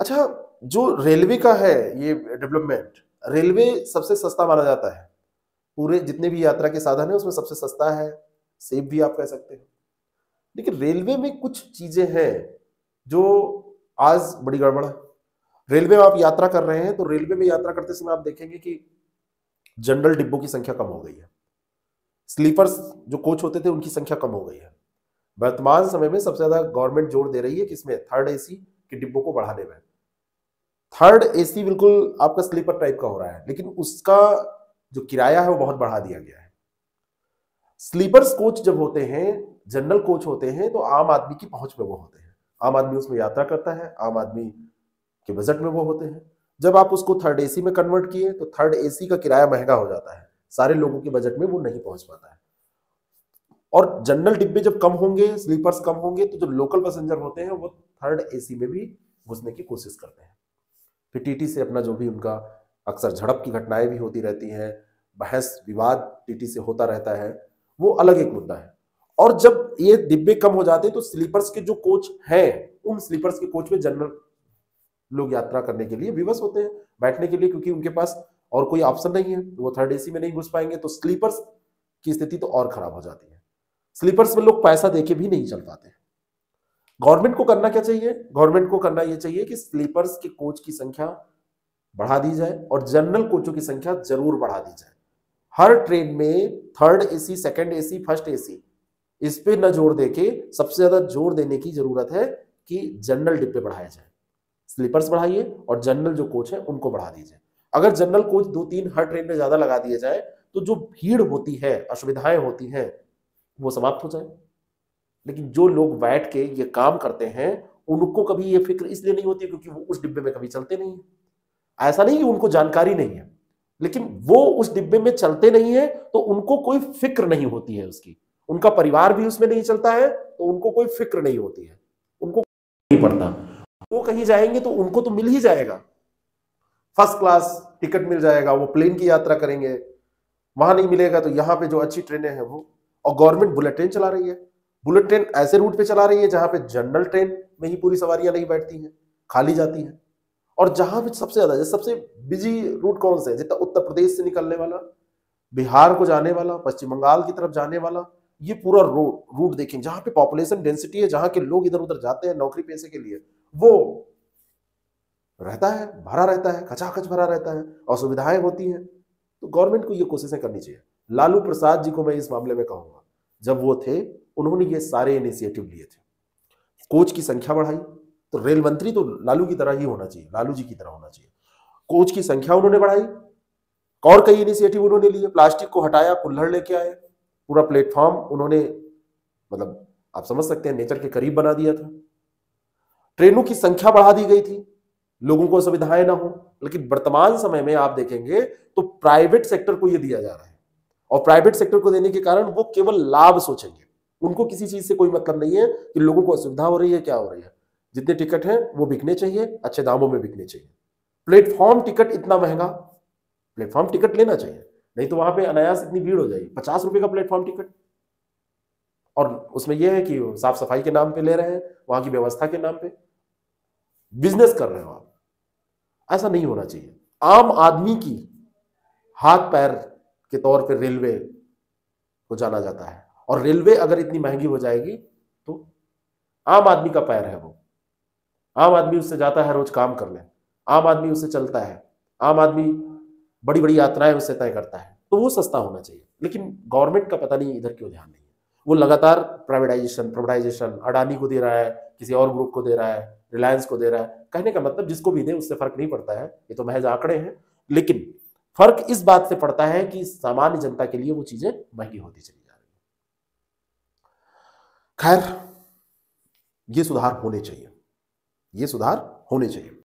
अच्छा, जो रेलवे का है ये डेवलपमेंट, रेलवे सबसे सस्ता माना जाता है। पूरे जितने भी यात्रा के साधन है उसमें सबसे सस्ता है, सेफ भी आप कह सकते हैं। लेकिन रेलवे में कुछ चीजें हैं जो आज बड़ी गड़बड़ है। रेलवे में आप यात्रा कर रहे हैं तो रेलवे में यात्रा करते समय आप देखेंगे कि जनरल डिब्बों की संख्या कम हो गई है। स्लीपर्स जो कोच होते थे उनकी संख्या कम हो गई है। वर्तमान समय में सबसे ज्यादा गवर्नमेंट जोर दे रही है किसमें? थर्ड एसी के डिब्बों को बढ़ाने में। थर्ड एसी बिल्कुल आपका स्लीपर टाइप का हो रहा है, लेकिन उसका जो किराया है वो बहुत बढ़ा दिया गया है। स्लीपर्स कोच जब होते हैं, जनरल कोच होते हैं, तो आम आदमी की पहुंच में वो होते हैं। आम आदमी उसमें यात्रा करता है, आम आदमी के बजट में वो होते हैं। जब आप उसको थर्ड एसी में कन्वर्ट किए तो थर्ड एसी का किराया महंगा हो जाता है, सारे लोगों के बजट में वो नहीं पहुंच पाता है। और जनरल डिब्बे जब कम होंगे, स्लीपर्स कम होंगे, तो जो लोकल पैसेंजर होते हैं वो थर्ड एसी में भी घुसने की कोशिश करते हैं। फिर टीटी से अपना जो भी उनका अक्सर झड़प की घटनाएं भी होती रहती हैं, बहस विवाद टीटी से होता रहता है, वो अलग एक मुद्दा है। और जब ये डिब्बे कम हो जाते हैं तो स्लीपर्स के जो कोच हैं, उन स्लीपर्स के कोच में जनरल लोग यात्रा करने के लिए विवश होते हैं बैठने के लिए, क्योंकि उनके पास और कोई ऑप्शन नहीं है, वो थर्ड एसी में नहीं घुस पाएंगे। तो स्लीपर्स की स्थिति तो और खराब हो जाती है। स्लीपर्स में लोग पैसा देके भी नहीं चल पाते। गवर्नमेंट को करना क्या चाहिए? गवर्नमेंट को करना यह चाहिए कि स्लीपर्स के कोच की संख्या बढ़ा दी जाए और जनरल कोचों की संख्या जरूर बढ़ा दी जाए। हर ट्रेन में third AC, second AC, first AC, इस पे न जोर देके सबसे ज्यादा जोर देने की जरूरत है कि जनरल डिब्बे बढ़ाए जाए। स्लीपर्स बढ़ाइए और जनरल जो कोच है उनको बढ़ा दीजिए। अगर जनरल कोच 2-3 हर ट्रेन में ज्यादा लगा दिए जाए तो जो भीड़ होती है, असुविधाएं होती हैं, वो समाप्त हो जाए। लेकिन जो लोग बैठ के ये काम करते हैं उनको कभी ये फिक्र इसलिए नहीं होती क्योंकि वो उस डिब्बे में कभी चलते नहीं है। ऐसा नहीं कि उनको जानकारी नहीं है, लेकिन वो उस डिब्बे में चलते नहीं है तो उनको कोई फिक्र नहीं होती है उसकी। उनका परिवार भी उसमें नहीं चलता है तो उनको कोई फिक्र नहीं होती है, उनको नहीं पड़ता। वो कहीं जाएंगे तो उनको तो मिल ही जाएगा, फर्स्ट क्लास टिकट मिल जाएगा, वो प्लेन की यात्रा करेंगे। वहां नहीं मिलेगा तो यहाँ पे जो अच्छी ट्रेनें हैं वो, और गवर्नमेंट बुलेट ट्रेन चला रही है। बुलेट ट्रेन ऐसे रूट पे चला रही है जहां पे जनरल ट्रेन में ही पूरी सवारियां नहीं बैठती हैं, खाली जाती हैं। और जहां पे सबसे ज्यादा, जैसे सबसे बिजी रूट कौन से है? जितना उत्तर प्रदेश से निकलने वाला, बिहार को जाने वाला, पश्चिम बंगाल की तरफ जाने वाला, ये पूरा रूट देखें जहां पे पॉपुलेशन डेंसिटी है, जहां के लोग इधर उधर जाते हैं नौकरी पेशे के लिए, वो रहता है, भरा रहता है, खचाखच भरा रहता है, असुविधाएं होती हैं। तो गवर्नमेंट को ये कोशिशें करनी चाहिए। लालू प्रसाद जी को मैं इस मामले में कहूंगा, जब वो थे उन्होंने ये सारे इनिशिएटिव लिए थे। कोच की संख्या बढ़ाई, तो रेल मंत्री तो लालू की तरह ही होना चाहिए, लालू जी की तरह होना चाहिए। कोच की संख्या उन्होंने बढ़ाई और कई इनिशिएटिव उन्होंने लिए। प्लास्टिक को हटाया, कुल्हड़ लेके आए, पूरा प्लेटफॉर्म उन्होंने, मतलब आप समझ सकते हैं, नेचर के करीब बना दिया था। ट्रेनों की संख्या बढ़ा दी गई थी, लोगों को सुविधाएं ना हो। लेकिन वर्तमान समय में आप देखेंगे तो प्राइवेट सेक्टर को यह दिया जा रहा है, और प्राइवेट सेक्टर को देने के कारण वो केवल लाभ सोचेंगे। उनको किसी चीज से कोई मतलब नहीं है कि लोगों को असुविधा हो रही है, क्या हो रही है। जितने टिकट हैं वो बिकने चाहिए, अच्छे दामों में बिकने चाहिए। प्लेटफॉर्म टिकट इतना महंगा, प्लेटफॉर्म टिकट लेना चाहिए, नहीं तो वहां पे अनायास इतनी भीड़ हो जाएगी। 50 रुपए का प्लेटफॉर्म टिकट, और उसमें यह है कि साफ सफाई के नाम पे ले रहे हैं, वहां की व्यवस्था के नाम पे बिजनेस कर रहे हो आप। ऐसा नहीं होना चाहिए। आम आदमी की हाथ पैर के तौर पे रेलवे को जाना जाता है, और रेलवे अगर इतनी महंगी हो जाएगी तो आम आदमी का पैर है वो। आम आदमी उससे जाता है रोज काम करने, आम आदमी उससे चलता है, आम आदमी बड़ी बड़ी यात्राएं उससे तय करता है, तो वो सस्ता होना चाहिए। लेकिन गवर्नमेंट का पता नहीं इधर क्यों ध्यान नहीं है। वो लगातार प्राइवेटाइजेशन प्राइवेटाइजेशन, अडानी को दे रहा है, किसी और ग्रुप को दे रहा है, रिलायंस को दे रहा है। कहने का मतलब जिसको भी दे उससे फर्क नहीं पड़ता है, ये तो महज आंकड़े हैं। लेकिन फर्क इस बात से पड़ता है कि सामान्य जनता के लिए वो चीजें महंगी होती चली जा रही है। खैर, ये सुधार होने चाहिए, ये सुधार होने चाहिए।